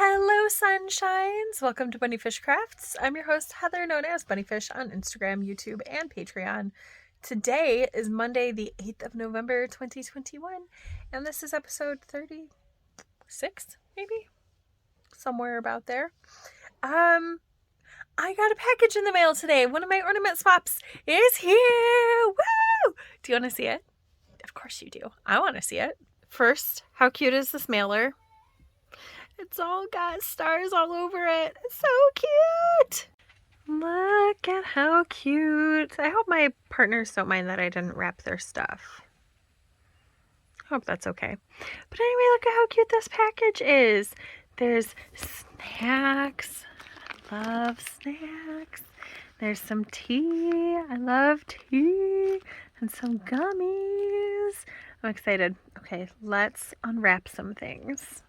Hello, sunshines! Welcome to BunniPhish Crafts. I'm your host, Heather, known as BunniPhish on Instagram, YouTube, and Patreon. Today is Monday, the 8th of November, 2021, and this is episode 36, maybe? Somewhere about there. I got a package in the mail today. One of my ornament swaps is here! Woo! Do you want to see it? Of course you do. I want to see it. First, how cute is this mailer? It's all got stars all over it. It's so cute. Look at how cute. I hope my partners don't mind that I didn't wrap their stuff. I hope that's okay. But anyway, look at how cute this package is. There's snacks. I love snacks. There's some tea. I love tea. And some gummies. I'm excited. Okay, let's unwrap some things.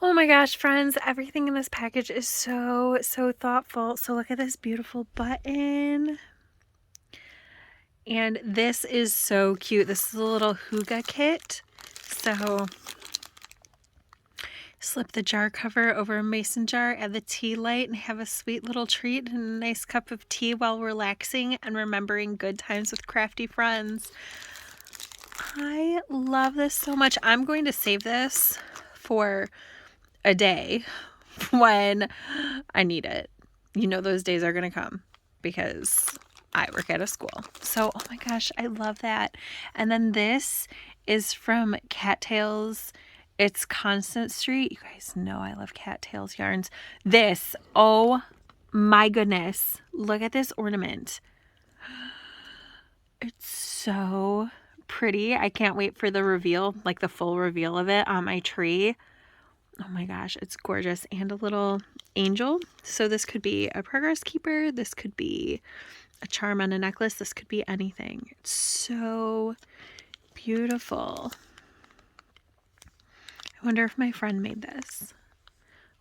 Oh my gosh, friends, everything in this package is so thoughtful. So look at this beautiful button. And this is so cute. This is a little hygge kit. So slip the jar cover over a mason jar, add the tea light, and have a sweet little treat and a nice cup of tea while relaxing and remembering good times with crafty friends. I love this so much. I'm going to save this for a day when I need it. You know those days are going to come because I work at a school. So, oh my gosh, I love that. And then this is from Cattails. It's Constant Street. You guys know I love Cattails yarns. This, oh my goodness. Look at this ornament. It's so pretty. I can't wait for the reveal, like the full reveal of it on my tree. Oh my gosh, it's gorgeous. And a little angel. So this could be a progress keeper. This could be a charm on a necklace. This could be anything. It's so beautiful. I wonder if my friend made this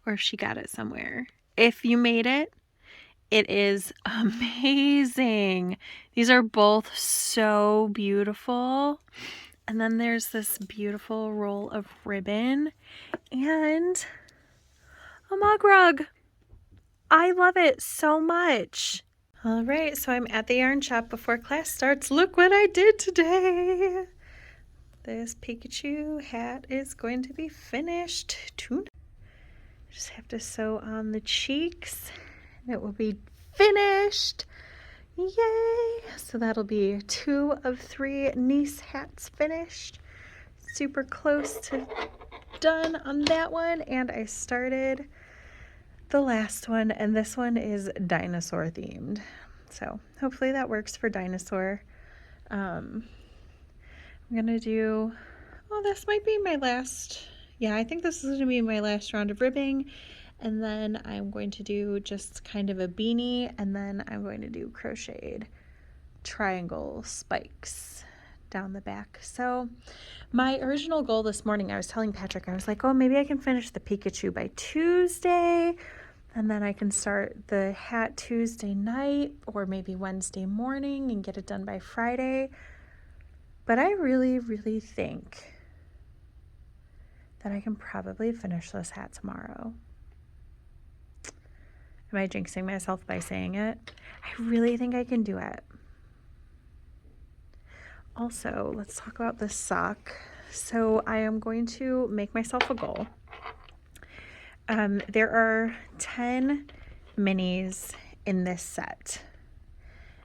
or if she got it somewhere. If you made it, it is amazing. These are both so beautiful. And then there's this beautiful roll of ribbon and a mug rug. I love it so much. All right, so I'm at the yarn shop before class starts. Look what I did today. This Pikachu hat is going to be finished tonight. Just have to sew on the cheeks and it will be finished. Yay! So that'll be 2 of 3 niece hats finished. Super close to done on that one. And I started the last one, and this one is dinosaur themed. So hopefully that works for dinosaur. I'm gonna do, oh, this might be my last, yeah, I think this is gonna be my last round of ribbing. And then I'm going to do just kind of a beanie, and then I'm going to do crocheted triangle spikes down the back. So my original goal this morning, I was telling Patrick, I was like, oh, maybe I can finish the Pikachu by Tuesday, and then I can start the hat Tuesday night or maybe Wednesday morning and get it done by Friday. But I really think that I can probably finish this hat tomorrow. Am I jinxing myself by saying it? I really think I can do it. Also, let's talk about this sock. So I am going to make myself a goal. There are 10 minis in this set.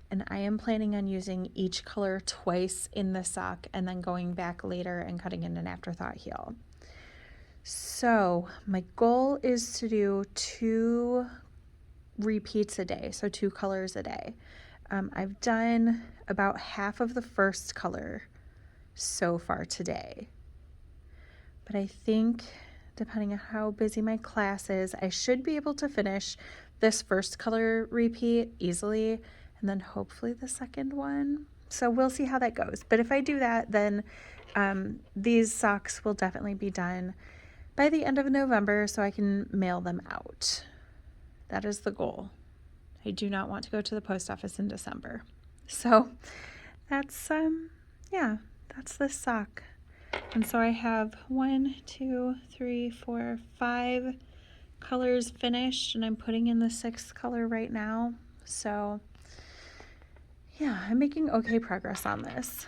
And I am planning on using each color twice in the sock and then going back later and cutting in an afterthought heel. So my goal is to do 2 repeats a day, so 2 colors a day. I've done about half of the first color so far today, but I think depending on how busy my class is, I should be able to finish this first color repeat easily, and then hopefully the second one. So we'll see how that goes. But if I do that, then these socks will definitely be done by the end of November so I can mail them out. That is the goal. I do not want to go to the post office in December. So that's, yeah, that's this sock. And so I have 1, 2, 3, 4, 5 colors finished, and I'm putting in the 6th color right now. So yeah, I'm making okay progress on this.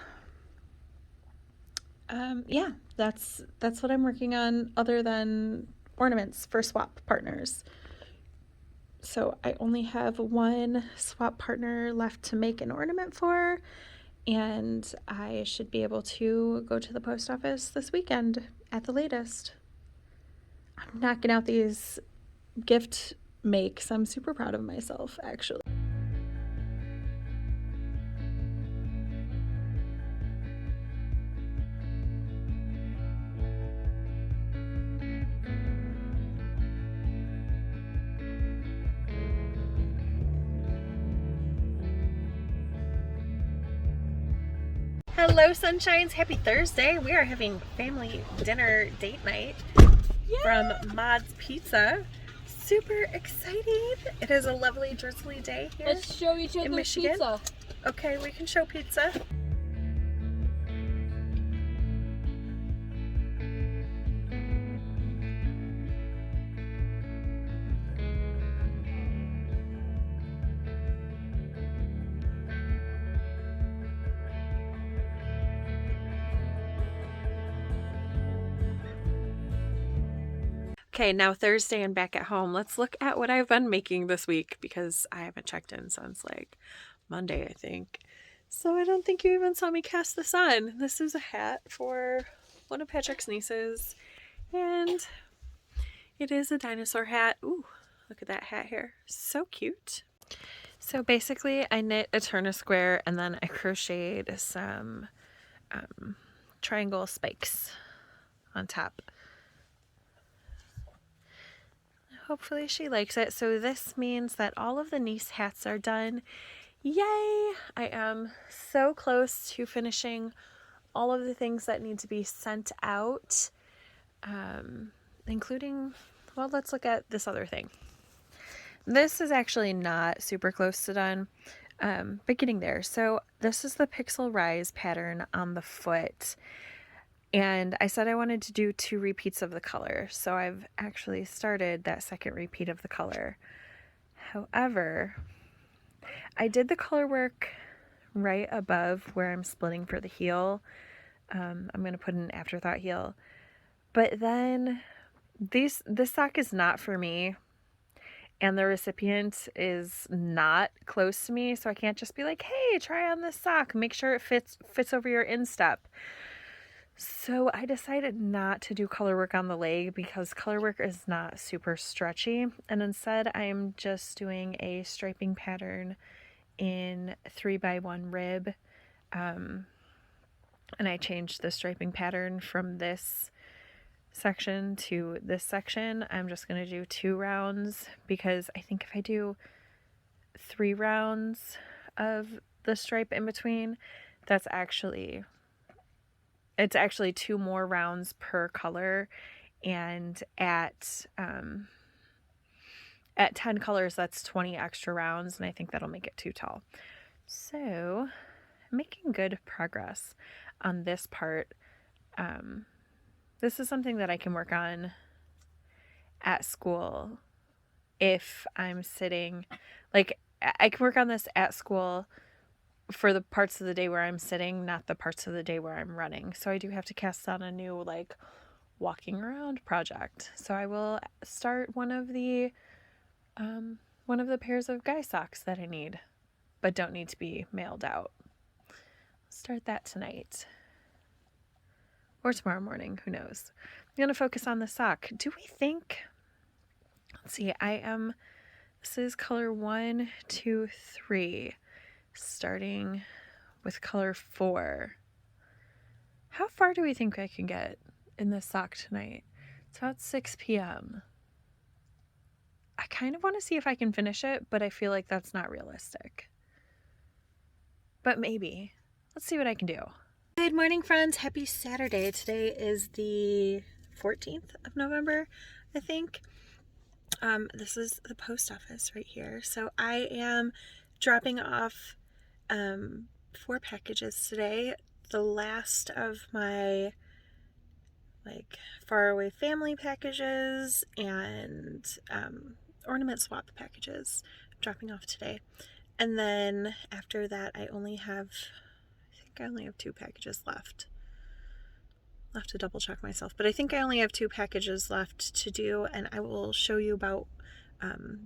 Yeah, that's what I'm working on other than ornaments for swap partners. So I only have one swap partner left to make an ornament for, and I should be able to go to the post office this weekend at the latest. I'm knocking out these gift makes. I'm super proud of myself, actually. Hello, sunshines. Happy Thursday. We are having family dinner date night from Mod's Pizza. Super excited. It is a lovely drizzly day here. Let's show each other pizza. Okay, we can show pizza. Okay, now Thursday and back at home. Let's look at what I've been making this week because I haven't checked in since like Monday, I think. So I don't think you even saw me cast this on. This is a hat for one of Patrick's nieces, and it is a dinosaur hat. Ooh, look at that hat here. So cute. So basically I knit a turn of square and then I crocheted some triangle spikes on top. Hopefully she likes it. So this means that all of the niece hats are done. Yay! I am so close to finishing all of the things that need to be sent out, including, well, let's look at this other thing. This is actually not super close to done, but getting there. So this is the Pixel Rise pattern on the foot. And I said I wanted to do 2 repeats of the color, so I've actually started that second repeat of the color. However, I did the color work right above where I'm splitting for the heel. I'm going to put an afterthought heel. But then this sock is not for me, and the recipient is not close to me, so I can't just be like, hey, try on this sock. Make sure it fits over your instep. So I decided not to do color work on the leg because color work is not super stretchy, and instead I am just doing a striping pattern in 3x1 rib, and I changed the striping pattern from this section to this section. I'm just going to do 2 rounds because I think if I do 3 rounds of the stripe in between, it's actually 2 more rounds per color, and at 10 colors that's 20 extra rounds, and I think that'll make it too tall. So I'm making good progress on this part. This is something that I can work on at school if I'm sitting, like I can work on this at school for the parts of the day where I'm sitting, not the parts of the day where I'm running. So I do have to cast on a new like walking around project. So I will start one of the pairs of guy socks that I need but don't need to be mailed out. Start that tonight or tomorrow morning, who knows. I'm going to focus on the sock. Do we think, let's see, this is color 1, 2, 3. Starting with color 4. How far do we think I can get in this sock tonight? It's about 6 p.m. I kind of want to see if I can finish it, but I feel like that's not realistic. But maybe. Let's see what I can do. Good morning, friends. Happy Saturday. Today is the 14th of November, I think. This is the post office right here. So I am dropping off 4 packages today. The last of my like faraway family packages and ornament swap packages dropping off today. And then after that, I only have 2 packages left. I'll have to double check myself, but I think I only have 2 packages left to do, and I will show you about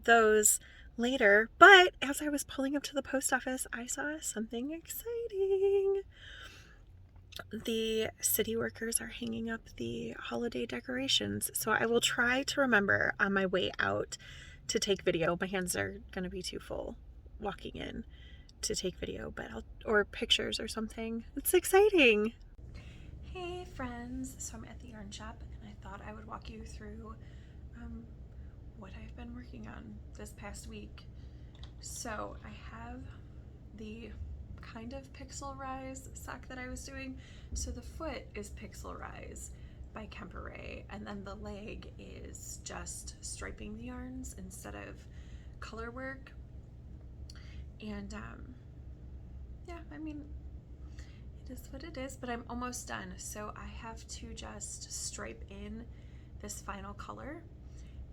those later. But as I was pulling up to the post office, I saw something exciting. The city workers are hanging up the holiday decorations, so I will try to remember on my way out to take video. My hands are going to be too full walking in to take video, but or pictures or something. It's exciting. Hey friends, so I'm at the yarn shop and I thought I would walk you through what I've been working on this past week. So I have the kind of Pixel Rise sock that I was doing. So the foot is Pixel Rise by Kemperay, and then the leg is just striping the yarns instead of color work. And yeah, I mean, it is what it is, but I'm almost done. So I have to just stripe in this final color,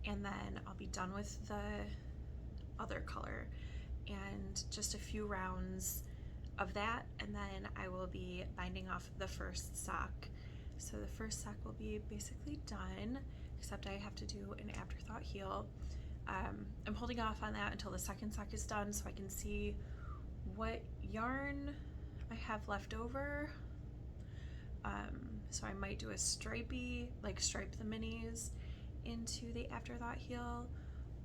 and then I'll be done with the other color and just a few rounds of that, and then I will be binding off the first sock. So the first sock will be basically done, except I have to do an afterthought heel. I'm holding off on that until the second sock is done so I can see what yarn I have left over. So I might do a stripey, like stripe the minis into the afterthought heel,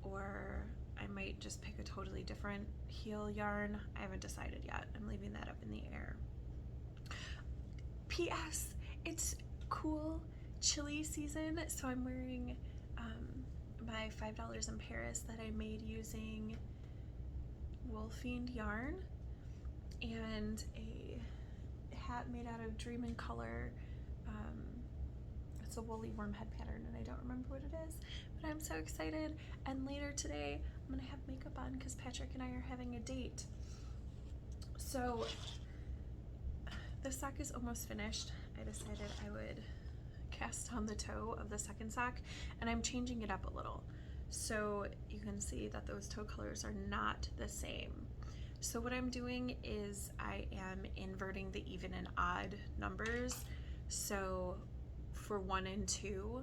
or I might just pick a totally different heel yarn. I haven't decided yet. I'm leaving that up in the air. P.S. It's cool, chilly season, so I'm wearing my $5 in Paris that I made using Wool Fiend yarn and a hat made out of Dream in Color. It's a woolly worm head pattern and I don't remember what it is, but I'm so excited. And later today I'm gonna have makeup on because Patrick and I are having a date. So the sock is almost finished. I decided I would cast on the toe of the second sock, and I'm changing it up a little. So you can see that those toe colors are not the same. So what I'm doing is I am inverting the even and odd numbers. So for 1 and 2,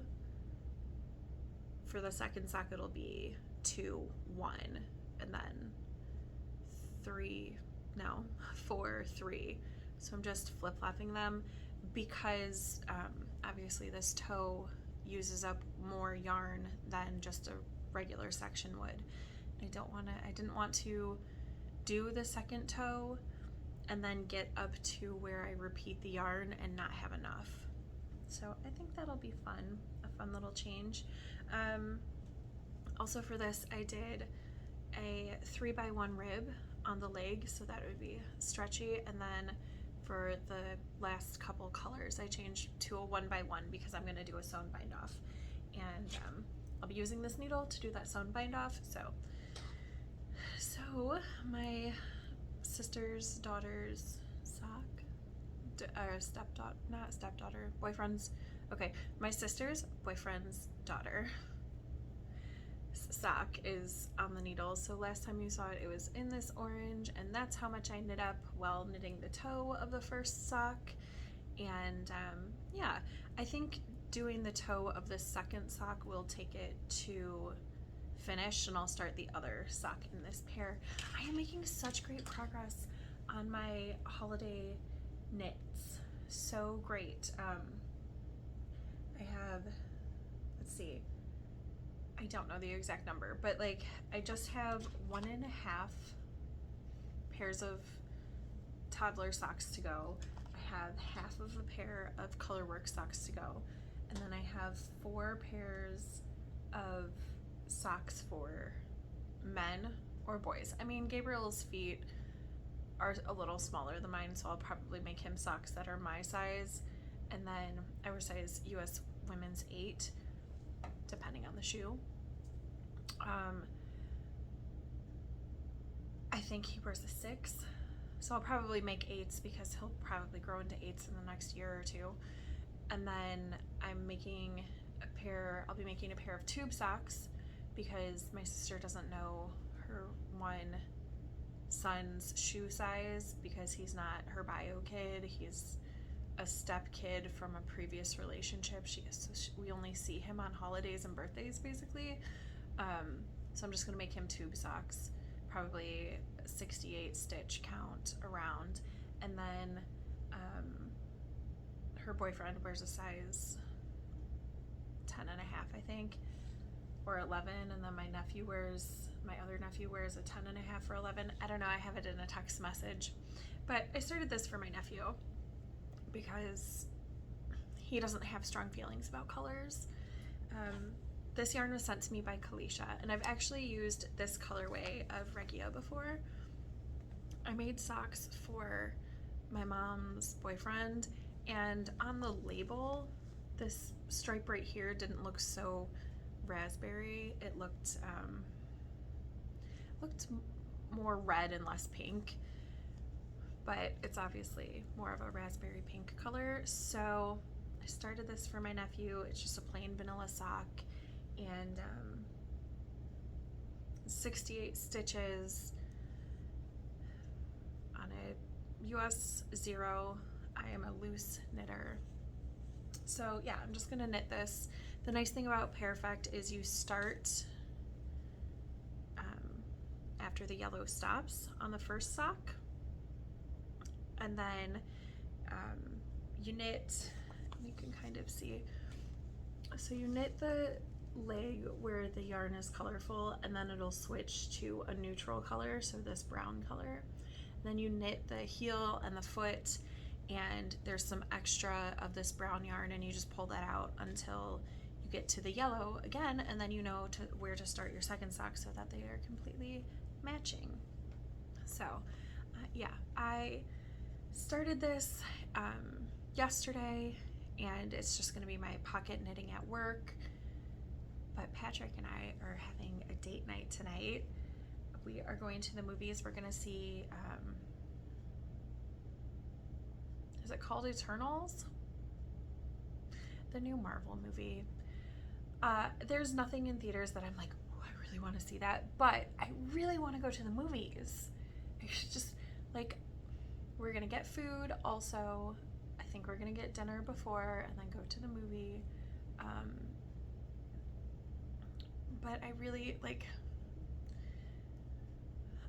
for the second sock it'll be 2, 1, and then 4, 3. So I'm just flip-flopping them because obviously this toe uses up more yarn than just a regular section would. I didn't want to do the second toe and then get up to where I repeat the yarn and not have enough. So I think that'll be fun, a fun little change. Also for this, I did a 3x1 rib on the leg, so that would be stretchy, and then for the last couple colors I changed to a 1x1 because I'm going to do a sewn bind off, and I'll be using this needle to do that sewn bind off. So my sister's daughter's sock, boyfriend's, okay, my sister's boyfriend's daughter sock is on the needle. So last time you saw it, it was in this orange, and that's how much I knit up while knitting the toe of the first sock. And yeah, I think doing the toe of the second sock will take it to finish, and I'll start the other sock in this pair. I am making such great progress on my holiday knits. So great. I have, let's see, I don't know the exact number, but like I just have 1.5 pairs of toddler socks to go. I have half of a pair of colorwork socks to go, and then I have 4 pairs of socks for men or boys. I mean, Gabriel's feet are a little smaller than mine, so I'll probably make him socks that are my size, and then I wear size US women's 8 depending on the shoe. I think he wears a 6, so I'll probably make 8s because he'll probably grow into 8s in the next year or two. And then I'll be making a pair of tube socks because my sister doesn't know her one son's shoe size because he's not her bio kid. He's a step kid from a previous relationship. We only see him on holidays and birthdays, basically. So I'm just gonna make him tube socks, probably 68 stitch count around, and then her boyfriend wears a size 10 and a half, I think, or 11, and then my other nephew wears a 10 and a half or 11. I don't know, I have it in a text message. But I started this for my nephew because he doesn't have strong feelings about colors. This yarn was sent to me by Kalisha, and I've actually used this colorway of Regia before. I made socks for my mom's boyfriend, and on the label, this stripe right here didn't look so raspberry. It looked more red and less pink, but it's obviously more of a raspberry pink color. So I started this for my nephew. It's just a plain vanilla sock, and 68 stitches on a US 0. I am a loose knitter. So yeah, I'm just gonna knit this. The nice thing about Perfect is you start after the yellow stops on the first sock, and then you knit, you can kind of see, so you knit the leg where the yarn is colorful, and then it'll switch to a neutral color, so this brown color. And then you knit the heel and the foot, and there's some extra of this brown yarn, and you just pull that out until you get to the yellow again, and then you know where to start your second sock so that they are completely matching. So yeah, I started this yesterday, and it's just going to be my pocket knitting at work. But Patrick and I are having a date night tonight. We are going to the movies. We're going to see is it called Eternals? The new Marvel movie. There's nothing in theaters that I'm like, oh, I really want to see that, but I really want to go to the movies. I should just, like, we're gonna get food also. I think we're gonna get dinner before and then go to the movie. But I really, like,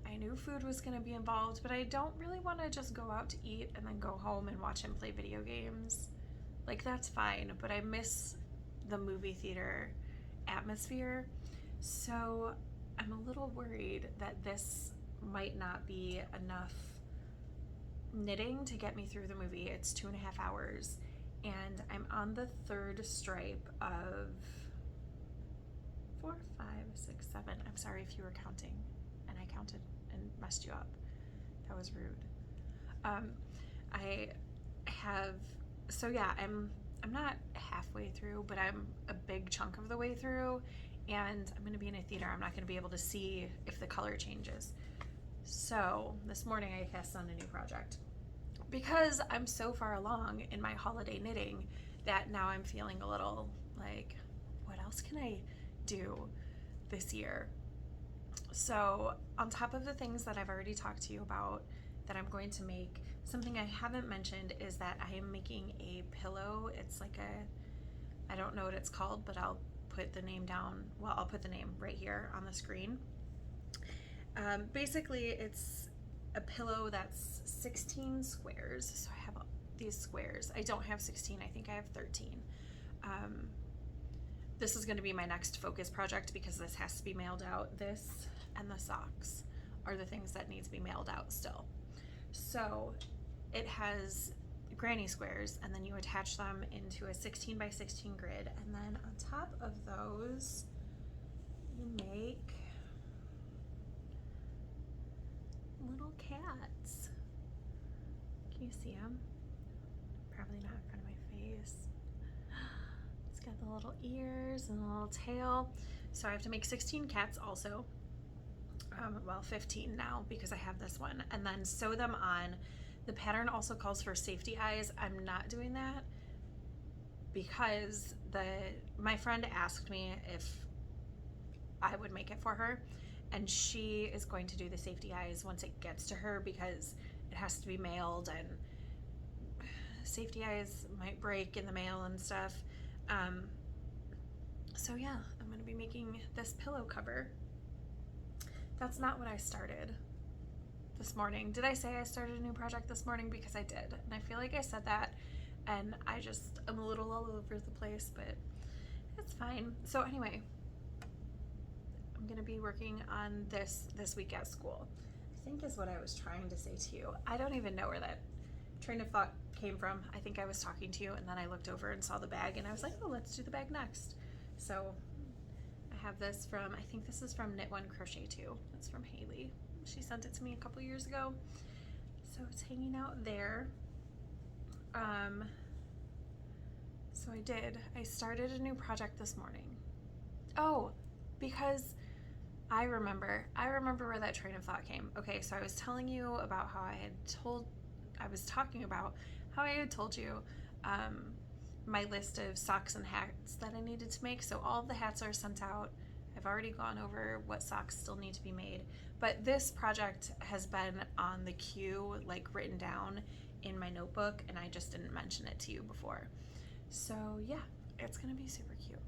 I knew food was gonna be involved, but I don't really want to just go out to eat and then go home and watch him play video games. Like, that's fine, but I miss the movie theater atmosphere. So I'm a little worried that this might not be enough knitting to get me through the movie. It's 2.5 hours, and I'm on the third stripe of 4, 5, 6, 7. I'm sorry if you were counting and I counted and messed you up. That was rude. I have, so yeah, I'm not halfway through, but I'm a big chunk of the way through, and I'm going to be in a theater. I'm not going to be able to see if the color changes. So this morning I cast on a new project because I'm so far along in my holiday knitting that now I'm feeling a little like, what else can I do this year? So on top of the things that I've already talked to you about that I'm going to make, something I haven't mentioned is that I am making a pillow. It's like I don't know what it's called, but I'll put the name down. Well, I'll put the name right here on the screen. Basically, it's a pillow that's 16 squares. So I have these squares. I don't have 16. I think I have 13. This is going to be my next focus project because this has to be mailed out. This and the socks are the things that need to be mailed out still. So it has granny squares, and then you attach them into a 16 by 16 grid, and then on top of those you make little cats. Can you see them? Probably not in front of my face. It's got the little ears and the little tail. So I have to make 16 cats also. Well, 15 now because I have this one, and then sew them on. The pattern also calls for safety eyes. I'm not doing that. because my friend asked me if I would make it for her, and she is going to do the safety eyes once it gets to her because it has to be mailed and safety eyes might break in the mail and stuff. So yeah, I'm going to be making this pillow cover. That's not what I started this morning. Did I say I started a new project this morning? Because I did, and I feel like I said that, and I'm a little all over the place, but it's fine. So anyway, I'm gonna be working on this week at school, I think is what I was trying to say to you. I don't even know where that train of thought came from. I think I was talking to you and then I looked over and saw the bag and I was like, oh, let's do the bag next. So I have this from, I think this is from Knit One Crochet Two. It's from Haley. She sent it to me a couple years ago. So it's hanging out there. So I started a new project this morning. Oh, because I remember where that train of thought came. Okay, so I was telling you about how I was talking about how I had told you my list of socks and hats that I needed to make. So all of the hats are sent out. I've already gone over what socks still need to be made. But this project has been on the queue, like written down in my notebook, and I just didn't mention it to you before. So yeah, it's gonna be super cute.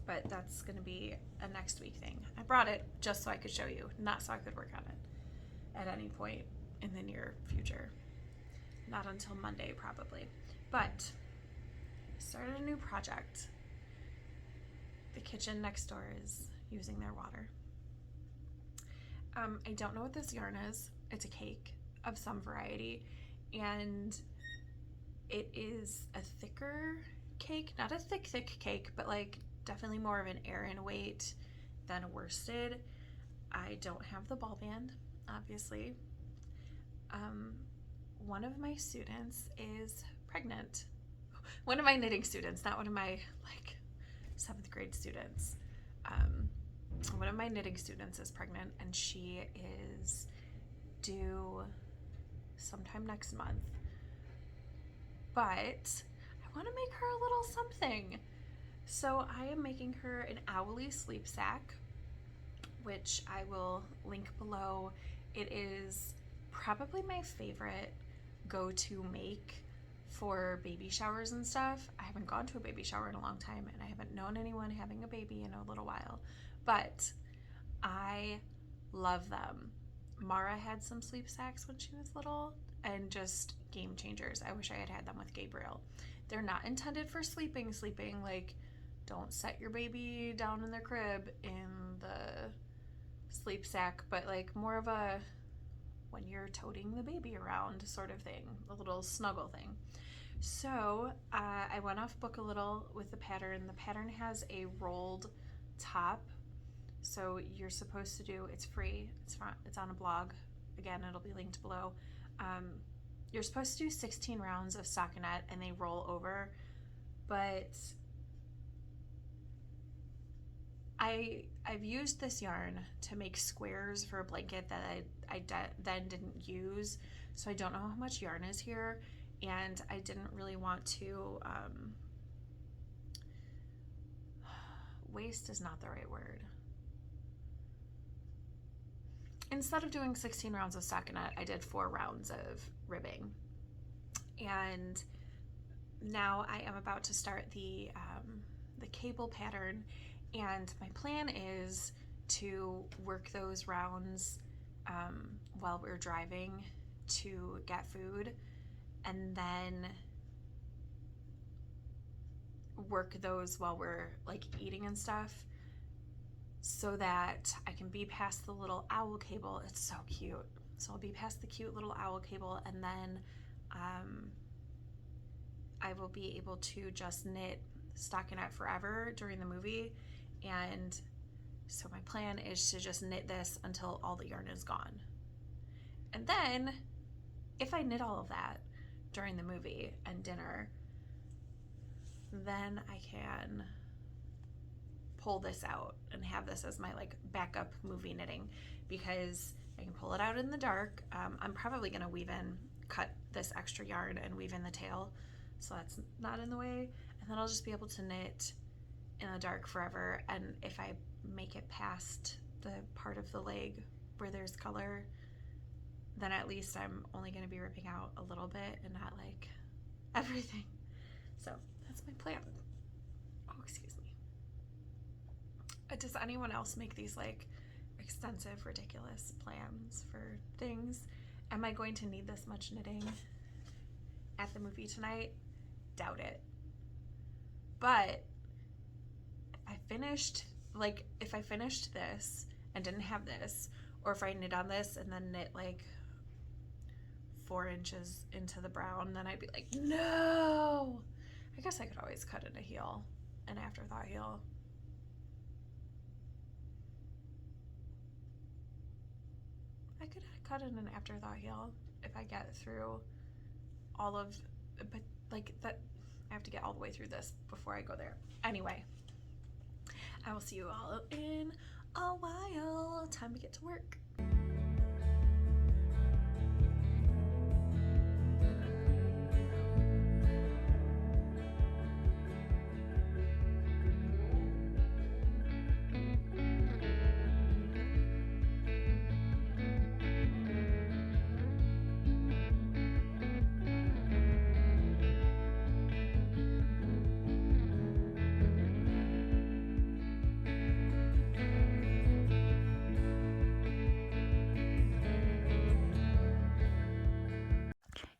But that's gonna be a next week thing. I brought it just so I could show you, not so I could work on it at any point in the near future. Not until Monday, probably. But I started a new project. The kitchen next door is using their water. I don't know what this yarn is. It's a cake of some variety, and it is a thicker cake, not a thick cake, but like definitely more of an Aran weight than a worsted. I don't have the ball band, obviously. One of my students is pregnant. One of my knitting students, not one of my like 7th grade students. One of my knitting students is pregnant, and she is due sometime next month. But I want to make her a little something. So I am making her an owly sleep sack, which I will link below. It is probably my favorite go-to make for baby showers and stuff. I haven't gone to a baby shower in a long time, and I haven't known anyone having a baby in a little while, but I love them. Mara had some sleep sacks when she was little, and just game changers. I wish I had had them with Gabriel. They're not intended for sleeping, like don't set your baby down in their crib in the sleep sack, but like more of a when you're toting the baby around sort of thing, a little snuggle thing. So I went off book a little with the pattern. The pattern has a rolled top, so you're supposed to do, it's free, it's on a blog, again it'll be linked below. You're supposed to do 16 rounds of stockinette and they roll over, but I've used this yarn to make squares for a blanket that I then didn't use, so I don't know how much yarn is here, and I didn't really want to waste is not the right word. Instead of doing 16 rounds of stockinette, I did 4 rounds of ribbing, and now I am about to start the cable pattern. And my plan is to work those rounds while we're driving to get food, and then work those while we're like eating and stuff, so that I can be past the little owl cable. It's so cute. So I'll be past the cute little owl cable, and then I will be able to just knit stockinette forever during the movie. And so my plan is to just knit this until all the yarn is gone. And then if I knit all of that during the movie and dinner, then I can pull this out and have this as my like backup movie knitting, because I can pull it out in the dark. I'm probably gonna cut this extra yarn and weave in the tail so that's not in the way. And then I'll just be able to knit in the dark forever. And if I make it past the part of the leg where there's color, then at least I'm only going to be ripping out a little bit and not like everything. So that's my plan. Oh, excuse me. Does anyone else make these like extensive, ridiculous plans for things? Am I going to need this much knitting at the movie tonight? Doubt it. But if I finished this and didn't have this, or if I knit on this and then knit like 4 inches into the brown, then I'd be like, no. I guess I could always cut in a heel, an afterthought heel. I could cut in an afterthought heel if I get through all of, but like that, I have to get all the way through this before I go there. Anyway, I will see you all in a while. Time to get to work.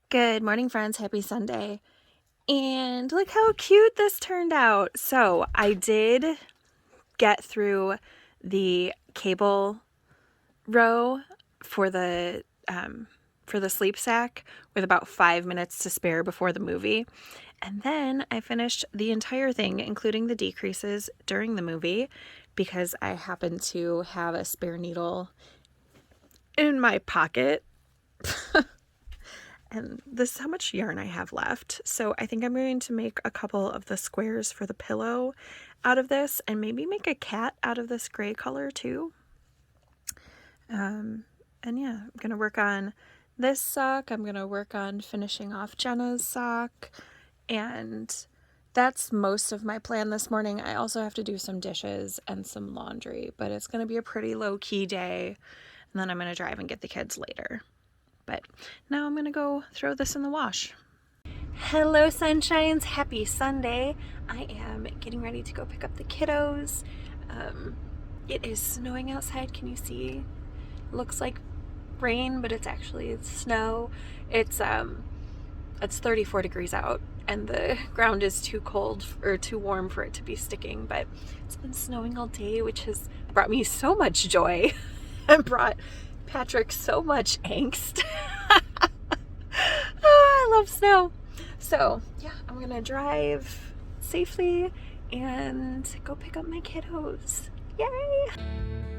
Good morning, friends. Happy Sunday. And look how cute this turned out. So I did get through the cable row for the sleep sack with about 5 minutes to spare before the movie. And then I finished the entire thing, including the decreases, during the movie because I happened to have a spare needle in my pocket. And this is how much yarn I have left. So I think I'm going to make a couple of the squares for the pillow out of this and maybe make a cat out of this gray color too. And yeah, I'm going to work on this sock. I'm going to work on finishing off Jenna's sock. And that's most of my plan this morning. I also have to do some dishes and some laundry, but it's going to be a pretty low-key day. And then I'm going to drive and get the kids later. But now I'm going to go throw this in the wash. Hello, sunshines. Happy Sunday. I am getting ready to go pick up the kiddos. It is snowing outside. Can you see? It looks like rain, but it's actually snow. It's 34 degrees out and the ground is too cold or too warm for it to be sticking, but it's been snowing all day, which has brought me so much joy and brought Patrick so much angst. Oh, I love snow. So yeah, I'm gonna drive safely and go pick up my kiddos. Yay!